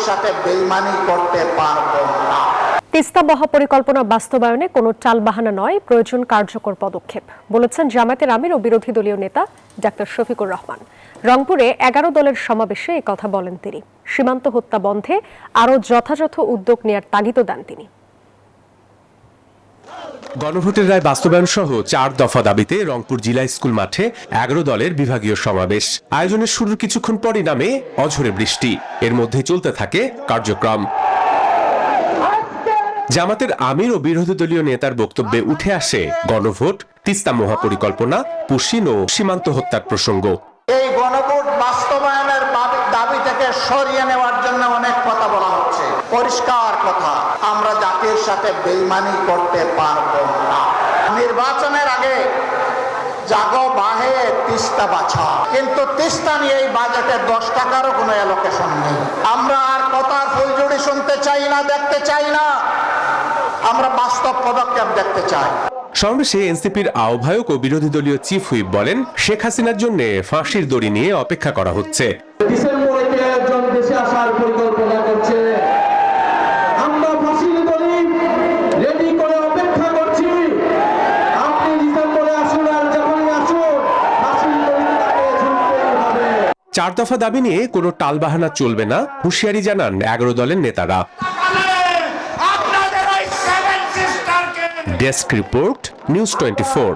সাথে বেইমানি করতে পারবো না। তিস্তা মহাপরিকল্পনা বাস্তবায়নে কোনো টালবাহানা নয়, প্রয়োজন কার্যকর পদক্ষেপ, বলেছেন জামায়াতের আমির ও বিরোধী দলীয় নেতা ডাক্তার শফিকুর রহমান। রংপুরে 11 দলের সমাবেশে এই কথা বলেন তিনি। সীমান্ত হত্যা বন্ধে আরও যথাযথ উদ্যোগ নেয়ার তাগিদও দেন তিনি। গণভোটের রায় বাস্তবায়ন সহ 4 দফা দাবিতে রংপুর জেলা স্কুল মাঠে 11 দলের বিভাগীয় সমাবেশ। আয়োজনের শুরুর কিছুক্ষণ পরই নামে অঝোরে বৃষ্টি, এর মধ্যেই চলতে থাকে কার্যক্রম। জামাতের আমির ও বিরোধী দলীয় নেতার বক্তব্যে উঠে আসে গণভোট, তিস্তা মহাপরিকল্পনা, পুশিন ও সীমান্ত হত্যার প্রসঙ্গ। এই গণভোট বাস্তবায়নের দাবি থেকে সরিয়ে নেওয়ার জন্য অনেক কথা বলা হচ্ছে। পরিষ্কার কথা, আমরা জাতির সাথে বেইমানি করতে পারবো না। নির্বাচনের আগে জাগো বাহে তিস্তা বাছা, কিন্তু তিস্তা নিয়ে এই বাজেটে 10 টাকারও কোনো অ্যালোকেশন নেই। আমরা আর কথার ফুলঝুড়ি শুনতে চাই না, দেখতে চাই না, আমরা বাস্তব পদক্ষেপ দেখতে চাই। সমাবেশে এনসিপির আহ্বায়ক ও বিরোধী দলীয় চিফ হুইপ বলেন, শেখ হাসিনার জন্য ফাঁসির দড়ি নিয়ে অপেক্ষা করা হচ্ছে। ডিসেম্বরে একজন দেশে আসার পরিকল্পনা করছে, আমরা ফাঁসির দড়ি রেডি করে অপেক্ষা করছি। আপনি ডিসেম্বরে আসুন, আর যখনই আসুন ফাঁসির দড়ি তাকে ঝুলতেই হবে। 4 দফা দাবি নিয়ে কোনো টালবাহানা চলবে না, হুঁশিয়ারি জানান 11 দলের নেতারা। Desk report, news 24।